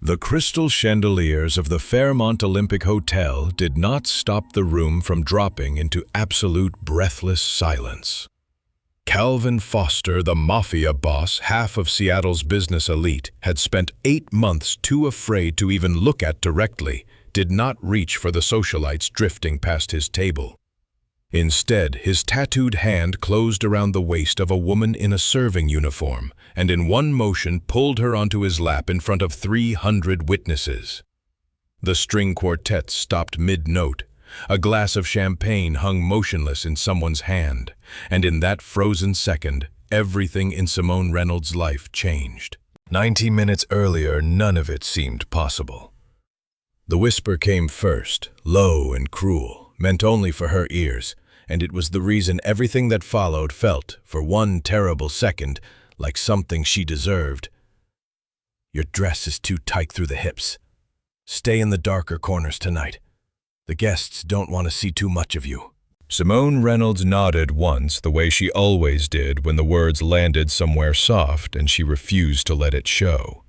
The crystal chandeliers of the Fairmont Olympic Hotel did not stop the room from dropping into absolute breathless silence. Calvin Foster, the Mafia boss, half of Seattle's business elite, had spent 8 months too afraid to even look at directly, did not reach for the socialites drifting past his table. Instead, his tattooed hand closed around the waist of a woman in a serving uniform, and in one motion pulled her onto his lap in front of 300 witnesses. The string quartet stopped mid-note. A glass of champagne hung motionless in someone's hand, and in that frozen second, everything in Simone Reynolds' life changed. 90 minutes earlier, none of it seemed possible. The whisper came first, low and cruel, meant only for her ears, and it was the reason everything that followed felt, for one terrible second, like something she deserved. "Your dress is too tight through the hips. Stay in the darker corners tonight. The guests don't want to see too much of you." Simone Reynolds nodded once, the way she always did when the words landed somewhere soft, and she refused to let it show.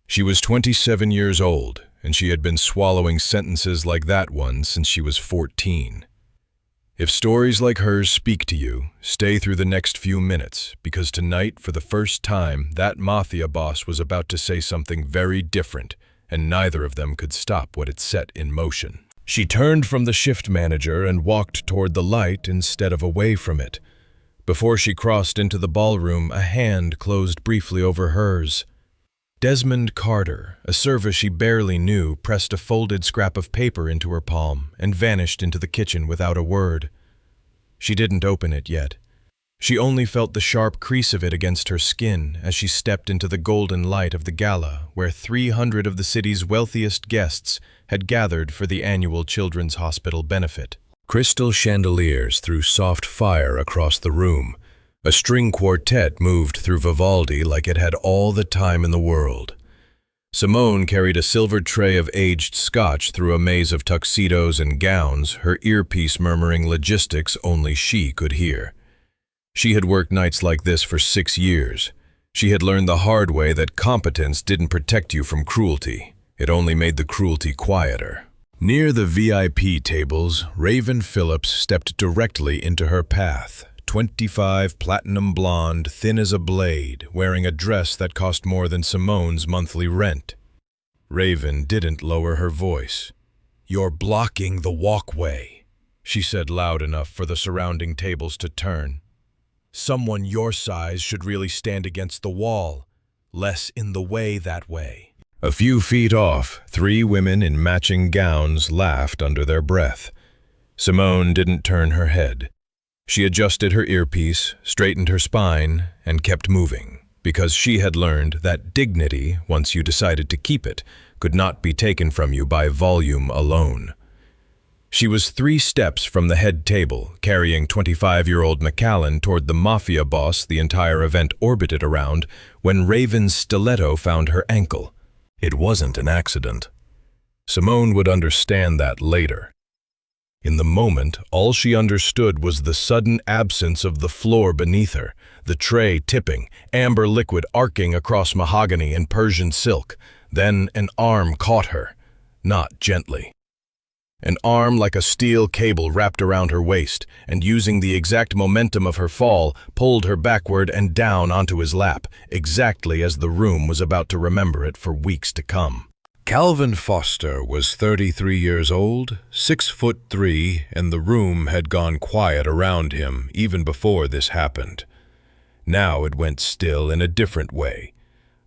She was 27 years old, and she had been swallowing sentences like that one since she was 14. If stories like hers speak to you, stay through the next few minutes, because tonight, for the first time, that Mafia boss was about to say something very different, and neither of them could stop what it set in motion. She turned from the shift manager and walked toward the light instead of away from it. Before she crossed into the ballroom, a hand closed briefly over hers. Desmond Carter, a server she barely knew, pressed a folded scrap of paper into her palm and vanished into the kitchen without a word. She didn't open it yet. She only felt the sharp crease of it against her skin as she stepped into the golden light of the gala, where 300 of the city's wealthiest guests had gathered for the annual Children's Hospital benefit. Crystal chandeliers threw soft fire across the room. A string quartet moved through Vivaldi like it had all the time in the world. Simone carried a silver tray of aged scotch through a maze of tuxedos and gowns, her earpiece murmuring logistics only she could hear. She had worked nights like this for 6 years. She had learned the hard way that competence didn't protect you from cruelty. It only made the cruelty quieter. Near the VIP tables, Raven Phillips stepped directly into her path. 25, platinum blonde, thin as a blade, wearing a dress that cost more than Simone's monthly rent. Raven didn't lower her voice. "You're blocking the walkway," she said loud enough for the surrounding tables to turn. "Someone your size should really stand against the wall, less in the way that way." A few feet off, 3 women in matching gowns laughed under their breath. Simone didn't turn her head. She adjusted her earpiece, straightened her spine, and kept moving, because she had learned that dignity, once you decided to keep it, could not be taken from you by volume alone. She was 3 steps from the head table, carrying 25-year-old McAllen toward the Mafia boss the entire event orbited around, when Raven's stiletto found her ankle. It wasn't an accident. Simone would understand that later. In the moment, all she understood was the sudden absence of the floor beneath her, the tray tipping, amber liquid arcing across mahogany and Persian silk. Then an arm caught her, not gently. An arm like a steel cable wrapped around her waist, and using the exact momentum of her fall, pulled her backward and down onto his lap, exactly as the room was about to remember it for weeks to come. Calvin Foster was 33 years old, 6'3", and the room had gone quiet around him even before this happened. Now it went still in a different way,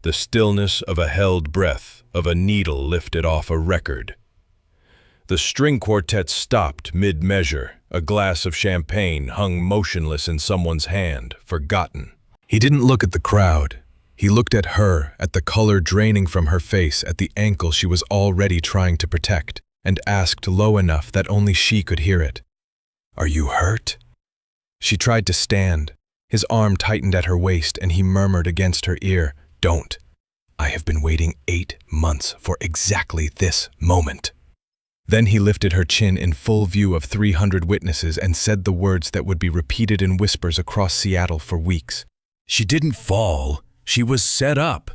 the stillness of a held breath, of a needle lifted off a record. The string quartet stopped mid-measure. A glass of champagne hung motionless in someone's hand, forgotten. He didn't look at the crowd. He looked at her, at the color draining from her face, at the ankle she was already trying to protect, and asked low enough that only she could hear it. "Are you hurt?" She tried to stand. His arm tightened at her waist, and he murmured against her ear, "Don't. I have been waiting 8 months for exactly this moment." Then he lifted her chin in full view of 300 witnesses and said the words that would be repeated in whispers across Seattle for weeks. "She didn't fall. She was set up."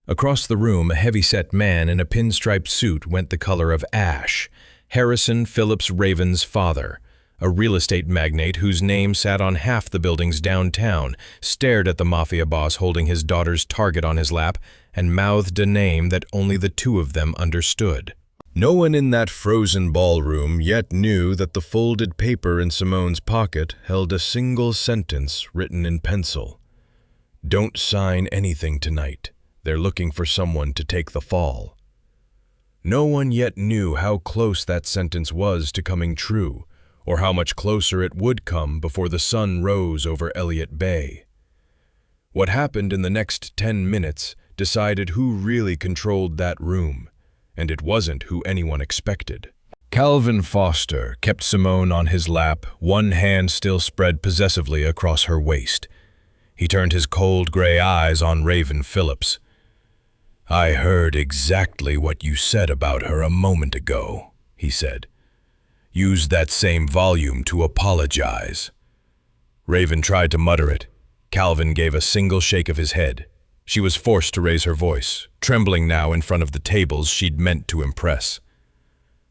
Across the room, a heavy-set man in a pinstripe suit went the color of ash. Harrison Phillips Raven's father, a real estate magnate whose name sat on half the buildings downtown, stared at the Mafia boss holding his daughter's target on his lap and mouthed a name that only the two of them understood. No one in that frozen ballroom yet knew that the folded paper in Simone's pocket held a single sentence written in pencil. "Don't sign anything tonight. They're looking for someone to take the fall." No one yet knew how close that sentence was to coming true, or how much closer it would come before the sun rose over Elliott Bay. What happened in the next 10 minutes decided who really controlled that room, and it wasn't who anyone expected. Calvin Foster kept Simone on his lap, one hand still spread possessively across her waist. He turned his cold gray eyes on Raven Phillips. "I heard exactly what you said about her a moment ago," he said. "Use that same volume to apologize." Raven tried to mutter it. Calvin gave a single shake of his head. She was forced to raise her voice, trembling now in front of the tables she'd meant to impress.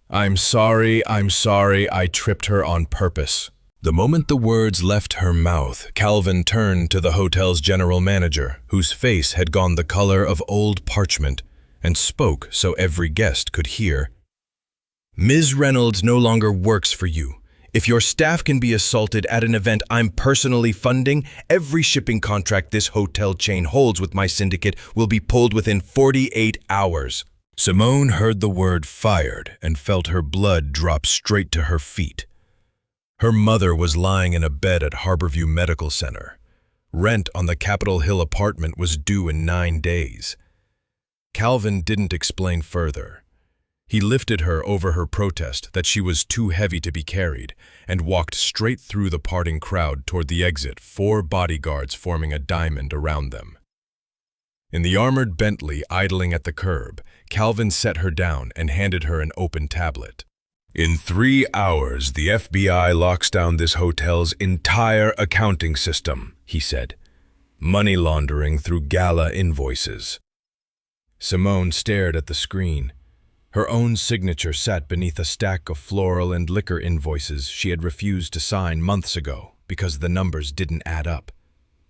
I'm sorry, I tripped her on purpose." The moment the words left her mouth, Calvin turned to the hotel's general manager, whose face had gone the color of old parchment, and spoke so every guest could hear. "Ms. Reynolds no longer works for you. If your staff can be assaulted at an event I'm personally funding, every shipping contract this hotel chain holds with my syndicate will be pulled within 48 hours. Simone heard the word fired and felt her blood drop straight to her feet. Her mother was lying in a bed at Harborview Medical Center. Rent on the Capitol Hill apartment was due in 9 days. Calvin didn't explain further. He lifted her over her protest that she was too heavy to be carried and walked straight through the parting crowd toward the exit, 4 bodyguards forming a diamond around them. In the armored Bentley idling at the curb, Calvin set her down and handed her an open tablet. "In 3 hours, the FBI locks down this hotel's entire accounting system," he said. "Money laundering through gala invoices." Simone stared at the screen. Her own signature sat beneath a stack of floral and liquor invoices she had refused to sign months ago because the numbers didn't add up.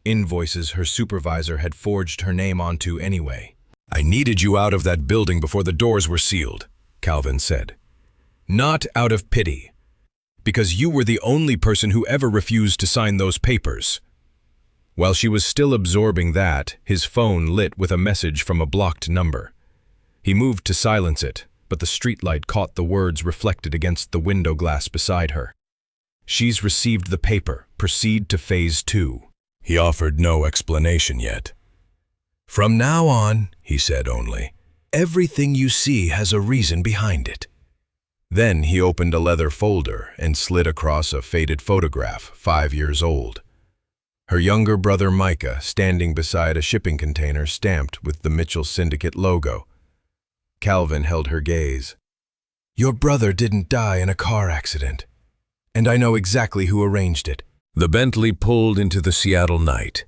Invoices her supervisor had forged her name onto anyway. "I needed you out of that building before the doors were sealed," Calvin said. "Not out of pity, because you were the only person who ever refused to sign those papers." While she was still absorbing that, his phone lit with a message from a blocked number. He moved to silence it, but the streetlight caught the words reflected against the window glass beside her. "She's received the paper. Proceed to phase 2. He offered no explanation yet. "From now on," he said only, "everything you see has a reason behind it." Then he opened a leather folder and slid across a faded photograph, 5 years old. Her younger brother Micah standing beside a shipping container stamped with the Mitchell Syndicate logo. Calvin held her gaze. "Your brother didn't die in a car accident, and I know exactly who arranged it." The Bentley pulled into the Seattle night.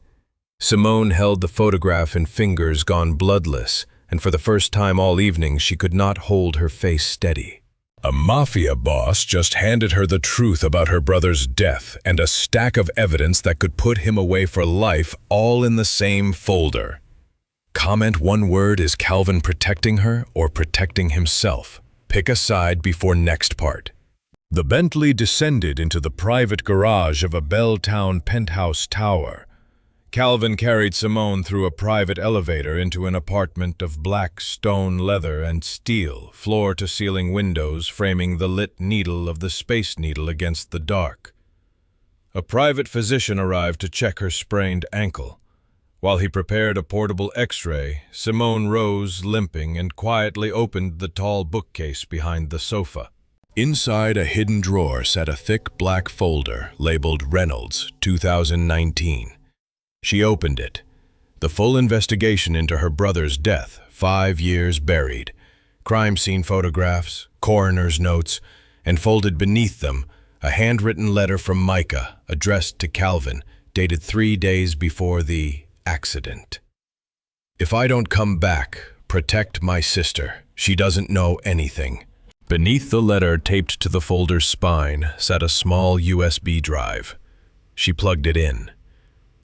Simone held the photograph in fingers gone bloodless, and for the first time all evening she could not hold her face steady. A Mafia boss just handed her the truth about her brother's death and a stack of evidence that could put him away for life, all in the same folder. Comment one word: is Calvin protecting her or protecting himself? Pick a side before next part. The Bentley descended into the private garage of a Belltown penthouse tower. Calvin carried Simone through a private elevator into an apartment of black stone, leather, and steel, floor-to-ceiling windows framing the lit needle of the Space Needle against the dark. A private physician arrived to check her sprained ankle. While he prepared a portable X-ray, Simone rose, limping, and quietly opened the tall bookcase behind the sofa. Inside a hidden drawer sat a thick black folder labeled Reynolds, 2019. She opened it. The full investigation into her brother's death, 5 years buried. Crime scene photographs, coroner's notes, and folded beneath them, a handwritten letter from Micah, addressed to Calvin, dated 3 days before the accident. If I don't come back, protect my sister. She doesn't know anything. Beneath the letter taped to the folder's spine sat a small USB drive. She plugged it in.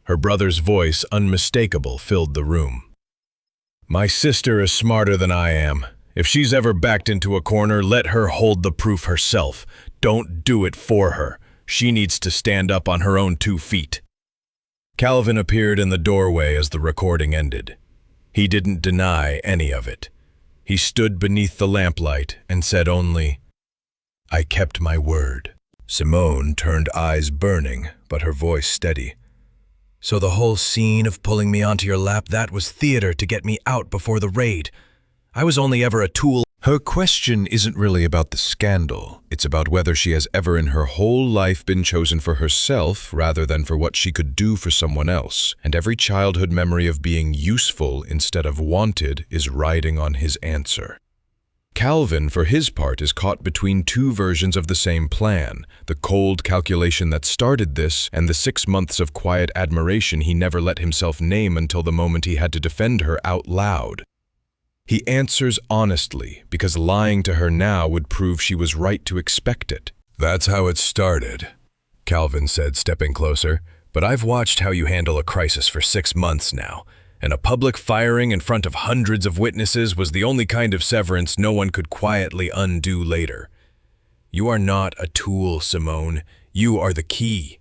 Her brother's voice, unmistakable, filled the room. My sister is smarter than I am. If she's ever backed into a corner, let her hold the proof herself. Don't do it for her. She needs to stand up on her own 2 feet. Calvin appeared in the doorway as the recording ended. He didn't deny any of it. He stood beneath the lamplight and said only, I kept my word. Simone turned eyes burning, but her voice steady. So the whole scene of pulling me onto your lap, that was theater to get me out before the raid. I was only ever a tool. Her question isn't really about the scandal. It's about whether she has ever in her whole life been chosen for herself rather than for what she could do for someone else. And every childhood memory of being useful instead of wanted is riding on his answer. Calvin, for his part, is caught between 2 versions of the same plan, the cold calculation that started this and the 6 months of quiet admiration he never let himself name until the moment he had to defend her out loud. He answers honestly, because lying to her now would prove she was right to expect it. That's how it started, Calvin said, stepping closer. But I've watched how you handle a crisis for 6 months now, and a public firing in front of hundreds of witnesses was the only kind of severance no one could quietly undo later. You are not a tool, Simone. You are the key.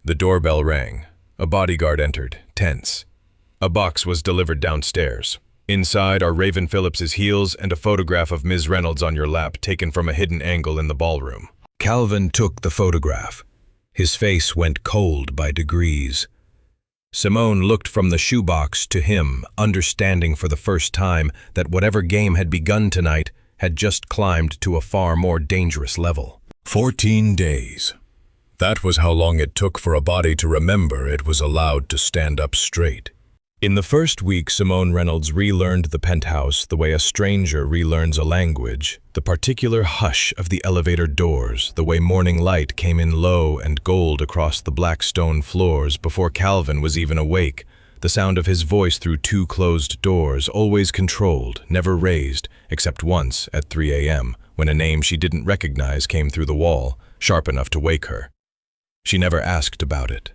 The doorbell rang. A bodyguard entered, tense. A box was delivered downstairs. Inside are Raven Phillips's heels and a photograph of Ms. Reynolds on your lap taken from a hidden angle in the ballroom. Calvin took the photograph. His face went cold by degrees. Simone looked from the shoebox to him, understanding for the first time that whatever game had begun tonight had just climbed to a far more dangerous level. 14 days. That was how long it took for a body to remember it was allowed to stand up straight. In the first week, Simone Reynolds relearned the penthouse the way a stranger relearns a language, the particular hush of the elevator doors, the way morning light came in low and gold across the black stone floors before Calvin was even awake, the sound of his voice through 2 closed doors, always controlled, never raised, except once at 3 a.m., when a name she didn't recognize came through the wall, sharp enough to wake her. She never asked about it.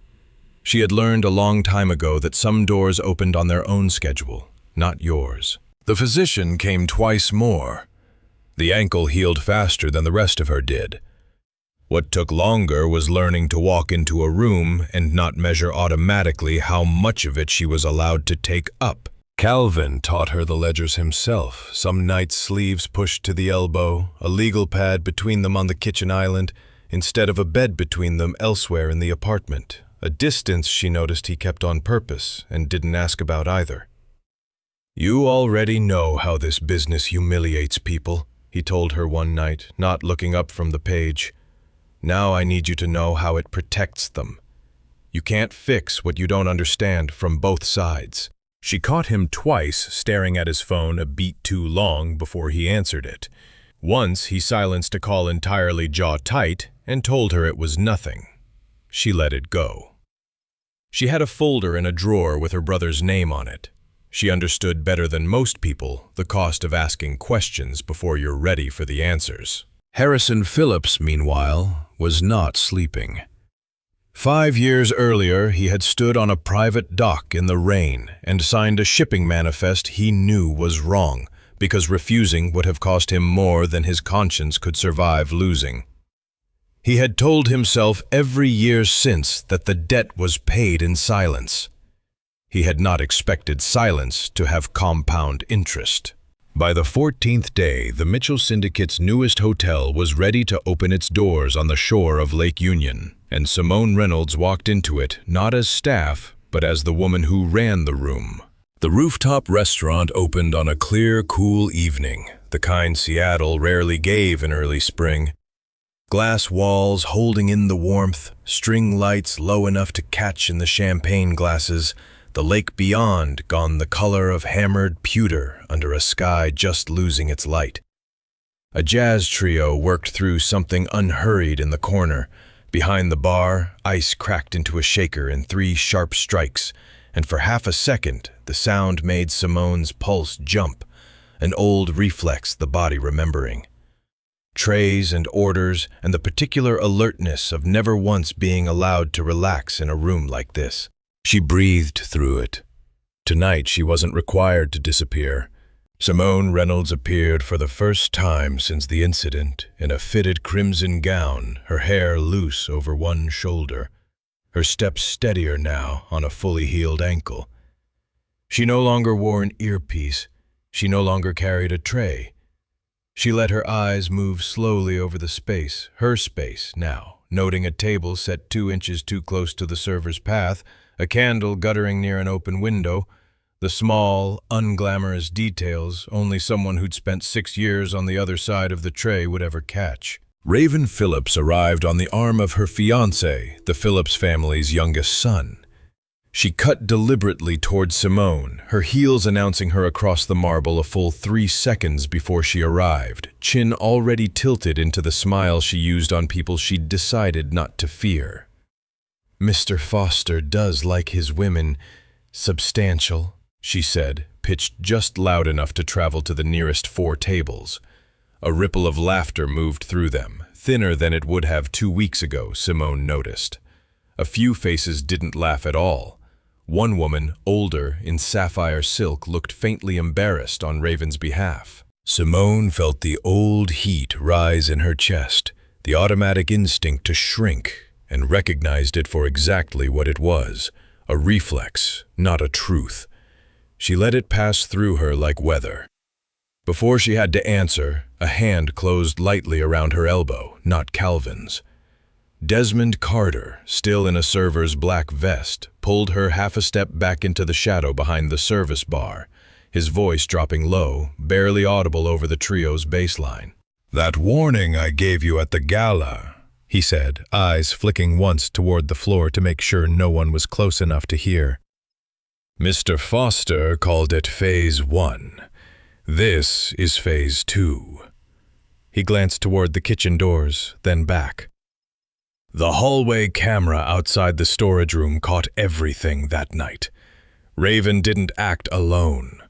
She had learned a long time ago that some doors opened on their own schedule, not yours. The physician came twice more. The ankle healed faster than the rest of her did. What took longer was learning to walk into a room and not measure automatically how much of it she was allowed to take up. Calvin taught her the ledgers himself, some nights sleeves pushed to the elbow, a legal pad between them on the kitchen island, instead of a bed between them elsewhere in the apartment. A distance she noticed he kept on purpose and didn't ask about either. You already know how this business humiliates people, he told her one night, not looking up from the page. Now I need you to know how it protects them. You can't fix what you don't understand from both sides. She caught him twice staring at his phone a beat too long before he answered it. Once he silenced a call entirely jaw tight and told her it was nothing. She let it go. She had a folder in a drawer with her brother's name on it. She understood better than most people the cost of asking questions before you're ready for the answers. Harrison Phillips, meanwhile, was not sleeping. 5 years earlier, he had stood on a private dock in the rain and signed a shipping manifest he knew was wrong, because refusing would have cost him more than his conscience could survive losing. He had told himself every year since that the debt was paid in silence. He had not expected silence to have compound interest. By the 14th day, the Mitchell Syndicate's newest hotel was ready to open its doors on the shore of Lake Union, and Simone Reynolds walked into it not as staff, but as the woman who ran the room. The rooftop restaurant opened on a clear, cool evening, the kind Seattle rarely gave in early spring. Glass walls holding in the warmth, string lights low enough to catch in the champagne glasses, the lake beyond gone the color of hammered pewter under a sky just losing its light. A jazz trio worked through something unhurried in the corner. Behind the bar, ice cracked into a shaker in 3 sharp strikes, and for half a second the sound made Simone's pulse jump, an old reflex the body remembering. Trays and orders, and the particular alertness of never once being allowed to relax in a room like this. She breathed through it. Tonight she wasn't required to disappear. Simone Reynolds appeared for the first time since the incident in a fitted crimson gown, her hair loose over one shoulder, her steps steadier now on a fully healed ankle. She no longer wore an earpiece. She no longer carried a tray. She let her eyes move slowly over the space, her space now, noting a table set 2 inches too close to the server's path, a candle guttering near an open window, the small, unglamorous details only someone who'd spent 6 years on the other side of the tray would ever catch. Raven Phillips arrived on the arm of her fiancé, the Phillips family's youngest son. She cut deliberately toward Simone, her heels announcing her across the marble a full 3 seconds before she arrived, chin already tilted into the smile she used on people she'd decided not to fear. "Mr. Foster does like his women substantial," she said, pitched just loud enough to travel to the nearest 4 tables. A ripple of laughter moved through them, thinner than it would have 2 weeks ago, Simone noticed. A few faces didn't laugh at all. One woman, older, in sapphire silk, looked faintly embarrassed on Raven's behalf. Simone felt the old heat rise in her chest, the automatic instinct to shrink, and recognized it for exactly what it was, a reflex, not a truth. She let it pass through her like weather. Before she had to answer, a hand closed lightly around her elbow, not Calvin's. Desmond Carter, still in a server's black vest, pulled her half a step back into the shadow behind the service bar, his voice dropping low, barely audible over the trio's bass line. "That warning I gave you at the gala," he said, eyes flicking once toward the floor to make sure no one was close enough to hear. "Mr. Foster called it Phase 1. This is Phase 2. He glanced toward the kitchen doors, then back. The hallway camera outside the storage room caught everything that night. Raven didn't act alone.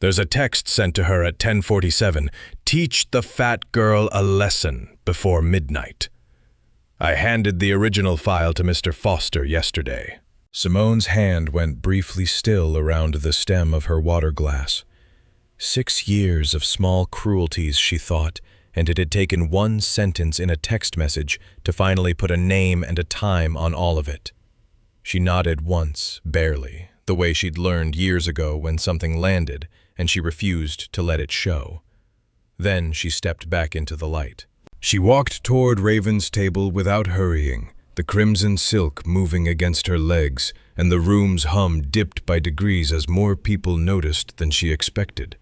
There's a text sent to her at 10:47, "Teach the fat girl a lesson before midnight." I handed the original file to Mr. Foster yesterday. Simone's hand went briefly still around the stem of her water glass. 6 years of small cruelties, she thought, and it had taken 1 sentence in a text message to finally put a name and a time on all of it. She nodded once, barely, the way she'd learned years ago when something landed and she refused to let it show. Then she stepped back into the light. She walked toward Raven's table without hurrying, the crimson silk moving against her legs, and the room's hum dipped by degrees as more people noticed than she expected.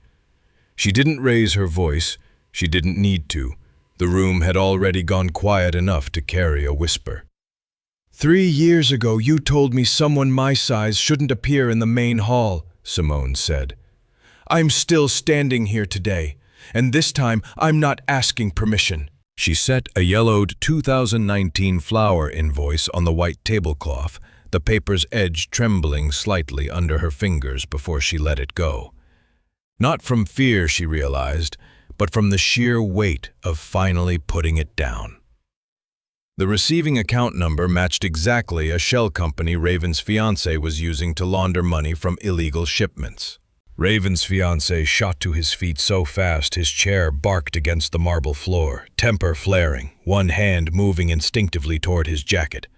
She didn't raise her voice. She didn't need to. The room had already gone quiet enough to carry a whisper. 3 years ago you told me someone my size shouldn't appear in the main hall, Simone said. I'm still standing here today, and this time I'm not asking permission. She set a yellowed 2019 flower invoice on the white tablecloth, the paper's edge trembling slightly under her fingers before she let it go. Not from fear, she realized, but from the sheer weight of finally putting it down. The receiving account number matched exactly a shell company Raven's fiancé was using to launder money from illegal shipments. Raven's fiancé shot to his feet so fast his chair barked against the marble floor, temper flaring, one hand moving instinctively toward his jacket.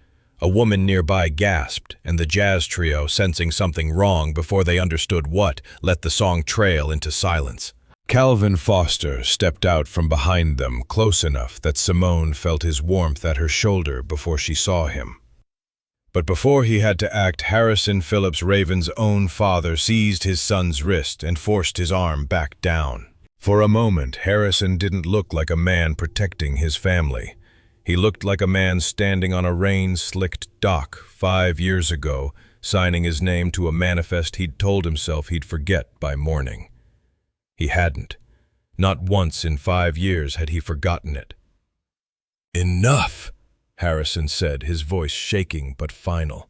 A woman nearby gasped, and the jazz trio, sensing something wrong before they understood what, let the song trail into silence. Calvin Foster stepped out from behind them close enough that Simone felt his warmth at her shoulder before she saw him. But before he had to act, Harrison Phillips Raven's own father seized his son's wrist and forced his arm back down. For a moment, Harrison didn't look like a man protecting his family. He looked like a man standing on a rain-slicked dock 5 years ago, signing his name to a manifest he'd told himself he'd forget by morning. He hadn't. Not once in 5 years had he forgotten it. "Enough," Harrison said, his voice shaking but final.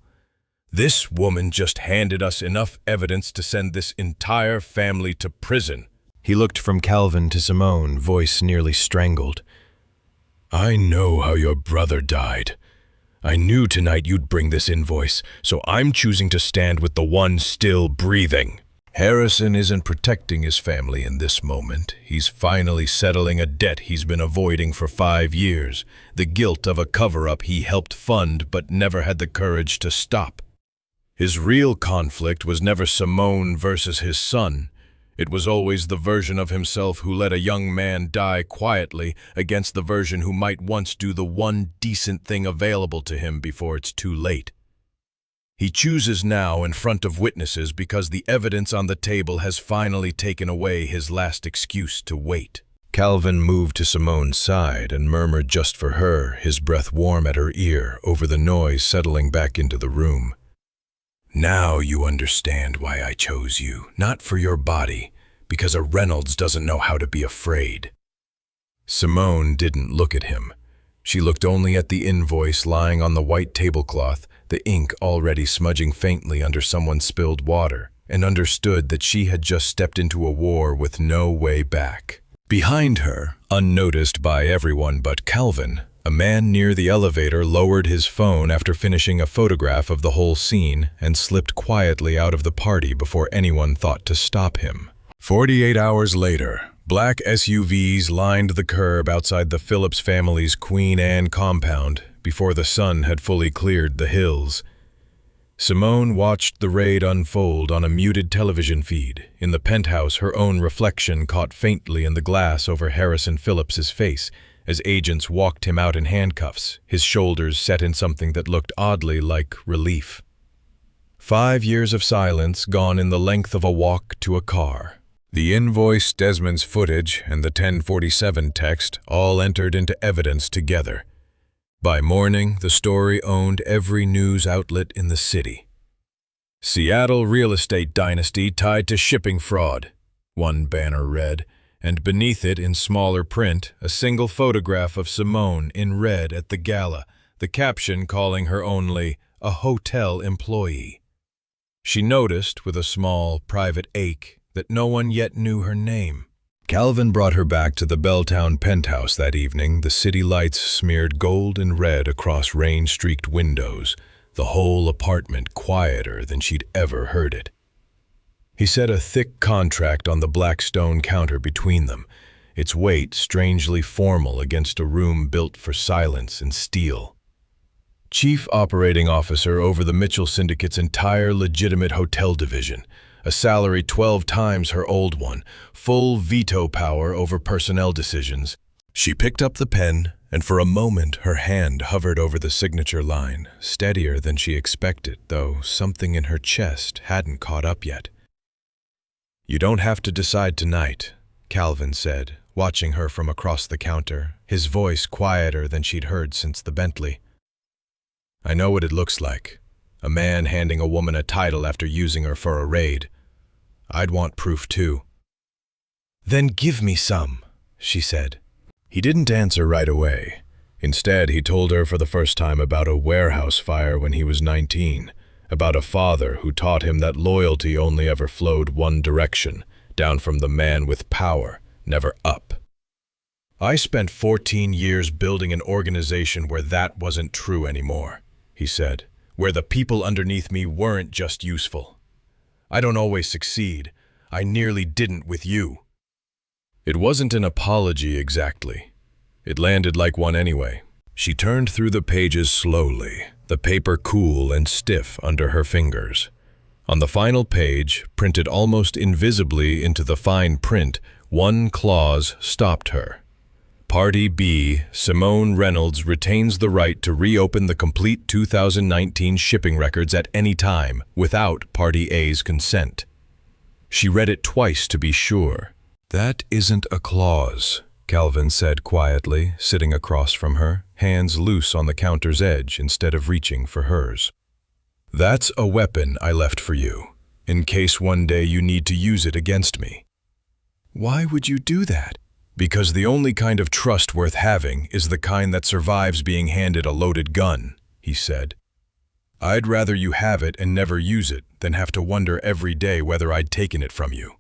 This woman just handed us enough evidence to send this entire family to prison. He looked from Calvin to Simone, voice nearly strangled. I know how your brother died. I knew tonight you'd bring this invoice, so I'm choosing to stand with the one still breathing. Harrison isn't protecting his family in this moment. He's finally settling a debt he's been avoiding for 5 years, the guilt of a cover-up he helped fund but never had the courage to stop. His real conflict was never Simone versus his son. It was always the version of himself who let a young man die quietly against the version who might once do the one decent thing available to him before it's too late. He chooses now in front of witnesses because the evidence on the table has finally taken away his last excuse to wait. Calvin moved to Simone's side and murmured just for her, his breath warm at her ear over the noise settling back into the room. Now you understand why I chose you, not for your body, because a Reynolds doesn't know how to be afraid. Simone didn't look at him. She looked only at the invoice lying on the white tablecloth, the ink already smudging faintly under someone's spilled water, and understood that she had just stepped into a war with no way back. Behind her, unnoticed by everyone but Calvin, a man near the elevator lowered his phone after finishing a photograph of the whole scene and slipped quietly out of the party before anyone thought to stop him. 48 hours later, black SUVs lined the curb outside the Phillips family's Queen Anne compound before the sun had fully cleared the hills. Simone watched the raid unfold on a muted television feed. In the penthouse, her own reflection caught faintly in the glass over Harrison Phillips's face as agents walked him out in handcuffs, his shoulders set in something that looked oddly like relief. 5 years of silence gone in the length of a walk to a car. The invoice, Desmond's footage, and the 1047 text all entered into evidence together. By morning, the story owned every news outlet in the city. Seattle real estate dynasty tied to shipping fraud, one banner read, and beneath it in smaller print, a single photograph of Simone in red at the gala, the caption calling her only a hotel employee. She noticed, with a small, private ache, that no one yet knew her name. Calvin brought her back to the Belltown penthouse that evening, the city lights smeared gold and red across rain-streaked windows, the whole apartment quieter than she'd ever heard it. He set a thick contract on the black stone counter between them, its weight strangely formal against a room built for silence and steel. Chief Operating Officer over the Mitchell Syndicate's entire legitimate hotel division, a salary 12 times her old one, full veto power over personnel decisions. She picked up the pen, and for a moment her hand hovered over the signature line, steadier than she expected, though something in her chest hadn't caught up yet. You don't have to decide tonight, Calvin said, watching her from across the counter, his voice quieter than she'd heard since the Bentley. I know what it looks like, a man handing a woman a title after using her for a raid. I'd want proof too. Then give me some, she said. He didn't answer right away. Instead, he told her for the first time about a warehouse fire when he was 19, about a father who taught him that loyalty only ever flowed one direction, down from the man with power, never up. I spent 14 years building an organization where that wasn't true anymore, he said, where the people underneath me weren't just useful. I don't always succeed. I nearly didn't with you. It wasn't an apology exactly. It landed like one anyway. She turned through the pages slowly, the paper cool and stiff under her fingers. On the final page, printed almost invisibly into the fine print, one clause stopped her. Party B, Simone Reynolds retains the right to reopen the complete 2019 shipping records at any time without Party A's consent. She read it twice to be sure. That isn't a clause, Calvin said quietly, sitting across from her, hands loose on the counter's edge instead of reaching for hers. That's a weapon I left for you, in case one day you need to use it against me. Why would you do that? Because the only kind of trust worth having is the kind that survives being handed a loaded gun, he said. I'd rather you have it and never use it than have to wonder every day whether I'd taken it from you."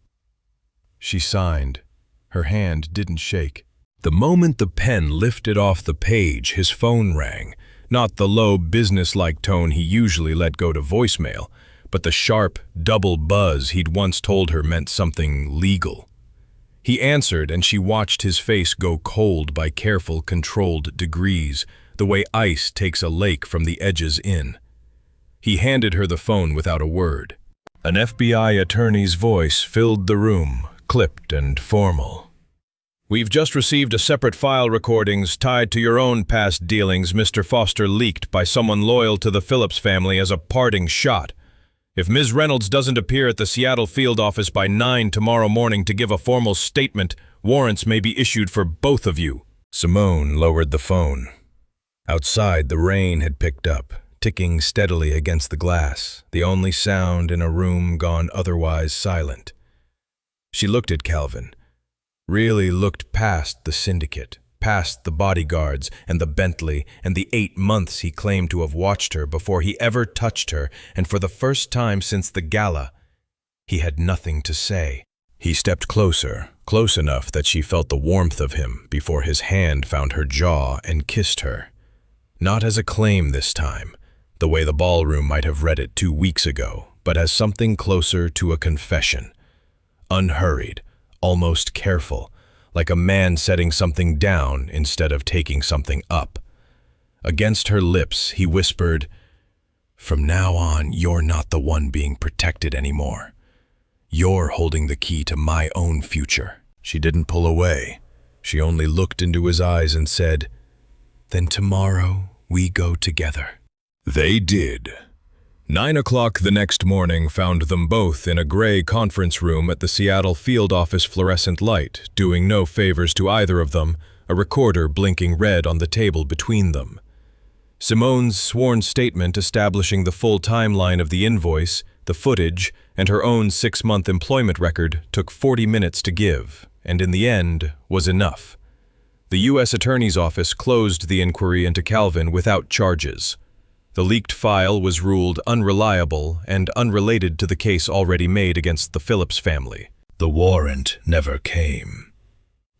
She signed. Her hand didn't shake. The moment the pen lifted off the page, his phone rang. Not the low, business-like tone he usually let go to voicemail, but the sharp, double buzz he'd once told her meant something legal. He answered, and she watched his face go cold by careful, controlled degrees, the way ice takes a lake from the edges in. He handed her the phone without a word. An FBI attorney's voice filled the room, clipped and formal. "We've just received a separate file recordings tied to your own past dealings Mr. Foster leaked by someone loyal to the Phillips family as a parting shot. If Ms. Reynolds doesn't appear at the Seattle field office by 9 tomorrow morning to give a formal statement, warrants may be issued for both of you." Simone lowered the phone. Outside, the rain had picked up, ticking steadily against the glass, the only sound in a room gone otherwise silent. She looked at Calvin, really looked past the syndicate, past the bodyguards and the Bentley and the 8 months he claimed to have watched her before he ever touched her, and for the first time since the gala, he had nothing to say. He stepped closer, close enough that she felt the warmth of him before his hand found her jaw and kissed her. Not as a claim this time, the way the ballroom might have read it 2 weeks ago, but as something closer to a confession. Unhurried, almost careful, like a man setting something down instead of taking something up. Against her lips, he whispered, "From now on, you're not the one being protected anymore. You're holding the key to my own future." She didn't pull away. She only looked into his eyes and said, "Then tomorrow we go together." They did. 9 o'clock the next morning found them both in a gray conference room at the Seattle field office fluorescent light, doing no favors to either of them, a recorder blinking red on the table between them. Simone's sworn statement establishing the full timeline of the invoice, the footage, and her own 6-month employment record took 40 minutes to give, and in the end was enough. The U.S. Attorney's Office closed the inquiry into Calvin without charges. The leaked file was ruled unreliable and unrelated to the case already made against the Phillips family. The warrant never came.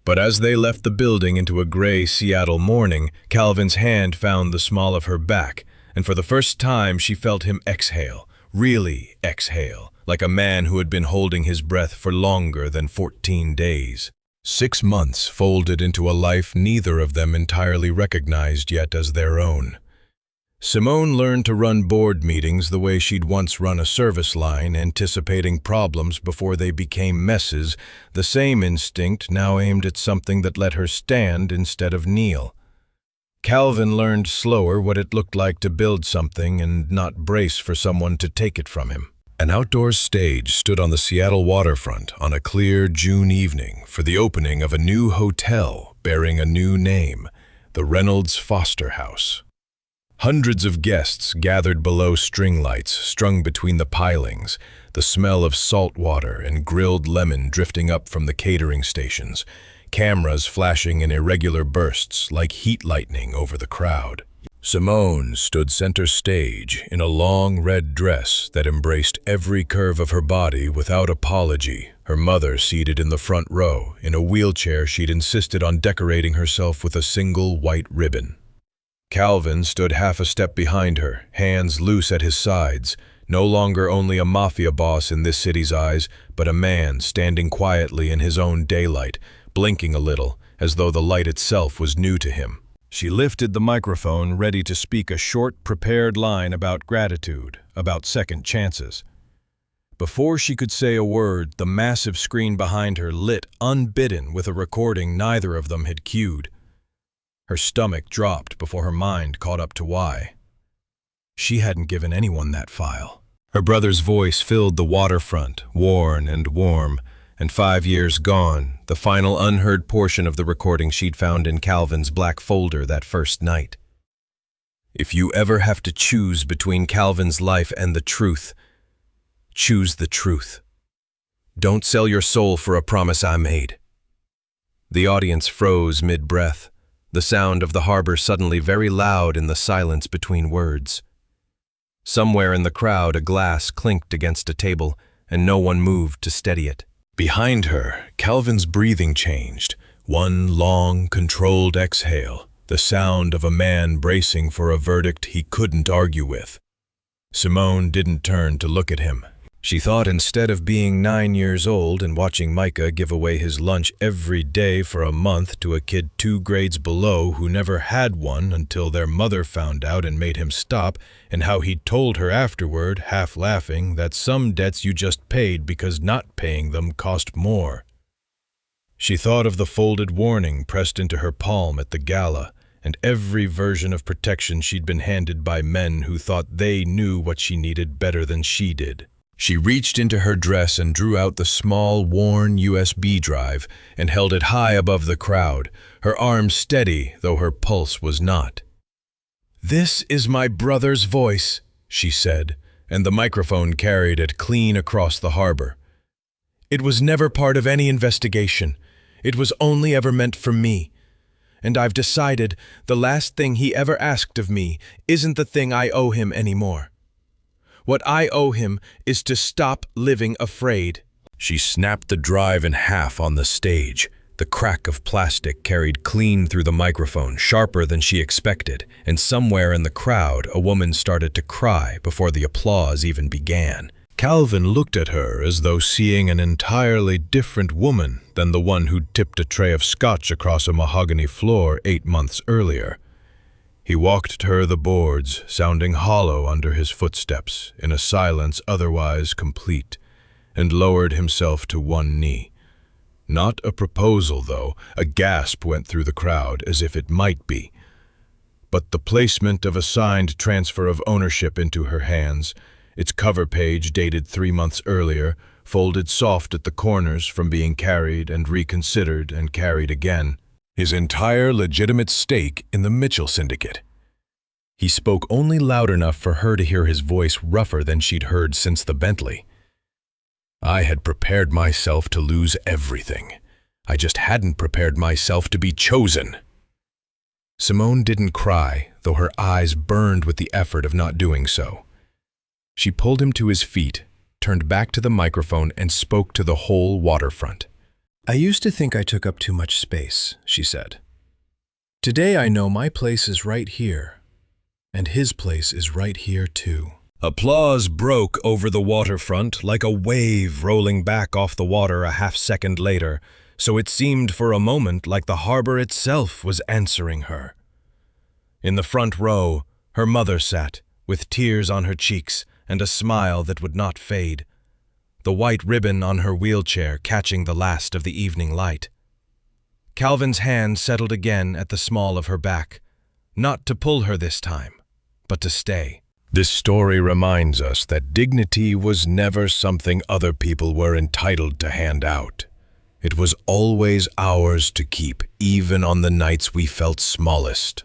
But as they left the building into a gray Seattle morning, Calvin's hand found the small of her back, and for the first time she felt him exhale, really exhale, like a man who had been holding his breath for longer than 14 days. 6 months folded into a life neither of them entirely recognized yet as their own. Simone learned to run board meetings the way she'd once run a service line, anticipating problems before they became messes, the same instinct now aimed at something that let her stand instead of kneel. Calvin learned slower what it looked like to build something and not brace for someone to take it from him. An outdoor stage stood on the Seattle waterfront on a clear June evening for the opening of a new hotel bearing a new name, the Reynolds Foster House. Hundreds of guests gathered below string lights strung between the pilings, the smell of salt water and grilled lemon drifting up from the catering stations, cameras flashing in irregular bursts like heat lightning over the crowd. Simone stood center stage in a long red dress that embraced every curve of her body without apology, her mother seated in the front row in a wheelchair she'd insisted on decorating herself with a single white ribbon. Calvin stood half a step behind her, hands loose at his sides, no longer only a mafia boss in this city's eyes, but a man standing quietly in his own daylight, blinking a little, as though the light itself was new to him. She lifted the microphone, ready to speak a short, prepared line about gratitude, about second chances. Before she could say a word, the massive screen behind her lit unbidden with a recording neither of them had cued. Her stomach dropped before her mind caught up to why. She hadn't given anyone that file. Her brother's voice filled the waterfront, worn and warm, and 5 years gone, the final unheard portion of the recording she'd found in Calvin's black folder that first night. If you ever have to choose between Calvin's life and the truth, choose the truth. Don't sell your soul for a promise I made. The audience froze mid-breath, the sound of the harbor suddenly very loud in the silence between words. Somewhere in the crowd, a glass clinked against a table, and no one moved to steady it. Behind her, Calvin's breathing changed. One long, controlled exhale, the sound of a man bracing for a verdict he couldn't argue with. Simone didn't turn to look at him. She thought instead of being 9 years old and watching Micah give away his lunch every day for a month to a kid 2 grades below who never had one until their mother found out and made him stop, and how he told her afterward, half laughing, that some debts you just paid because not paying them cost more. She thought of the folded warning pressed into her palm at the gala, and every version of protection she'd been handed by men who thought they knew what she needed better than she did. She reached into her dress and drew out the small, worn USB drive and held it high above the crowd, her arm steady, though her pulse was not. "This is my brother's voice," she said, and the microphone carried it clean across the harbor. "It was never part of any investigation. It was only ever meant for me. And I've decided the last thing he ever asked of me isn't the thing I owe him anymore. What I owe him is to stop living afraid." She snapped the drive in half on the stage. The crack of plastic carried clean through the microphone, sharper than she expected, and somewhere in the crowd a woman started to cry before the applause even began. Calvin looked at her as though seeing an entirely different woman than the one who'd tipped a tray of scotch across a mahogany floor 8 months earlier. He walked to her the boards, sounding hollow under his footsteps, in a silence otherwise complete, and lowered himself to one knee. Not a proposal, though. A gasp went through the crowd, as if it might be. But the placement of a signed transfer of ownership into her hands, its cover page dated 3 months earlier, folded soft at the corners from being carried and reconsidered and carried again. His entire legitimate stake in the Mitchell Syndicate. He spoke only loud enough for her to hear his voice rougher than she'd heard since the Bentley. "I had prepared myself to lose everything. I just hadn't prepared myself to be chosen." Simone didn't cry, though her eyes burned with the effort of not doing so. She pulled him to his feet, turned back to the microphone, and spoke to the whole waterfront. "I used to think I took up too much space," she said. "Today I know my place is right here, and his place is right here too." Applause broke over the waterfront like a wave rolling back off the water a half-second later, so it seemed for a moment like the harbor itself was answering her. In the front row, her mother sat, with tears on her cheeks and a smile that would not fade, the white ribbon on her wheelchair catching the last of the evening light. Calvin's hand settled again at the small of her back, not to pull her this time, but to stay. This story reminds us that dignity was never something other people were entitled to hand out. It was always ours to keep, even on the nights we felt smallest.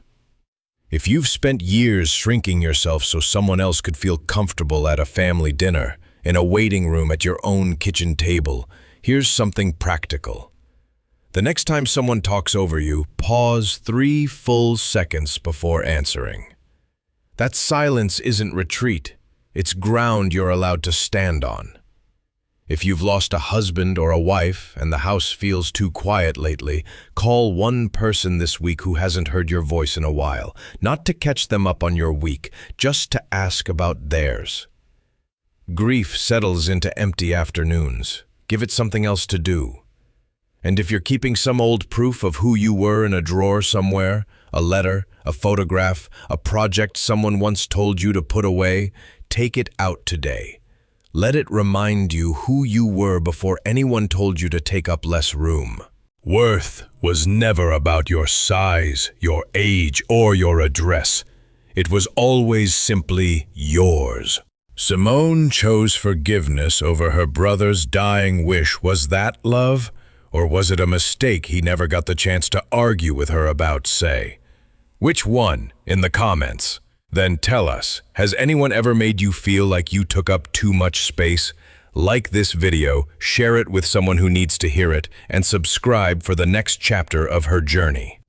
If you've spent years shrinking yourself so someone else could feel comfortable at a family dinner, in a waiting room at your own kitchen table, here's something practical. The next time someone talks over you, pause 3 full seconds before answering. That silence isn't retreat, it's ground you're allowed to stand on. If you've lost a husband or a wife and the house feels too quiet lately, call one person this week who hasn't heard your voice in a while, not to catch them up on your week, just to ask about theirs. Grief settles into empty afternoons. Give it something else to do. And if you're keeping some old proof of who you were in a drawer somewhere, a letter, a photograph, a project someone once told you to put away, take it out today. Let it remind you who you were before anyone told you to take up less room. Worth was never about your size, your age, or your address. It was always simply yours. Simone chose forgiveness over her brother's dying wish. Was that love? Or was it a mistake he never got the chance to argue with her about, say? Which one? In the comments. Then tell us, has anyone ever made you feel like you took up too much space? Like this video, share it with someone who needs to hear it, and subscribe for the next chapter of her journey.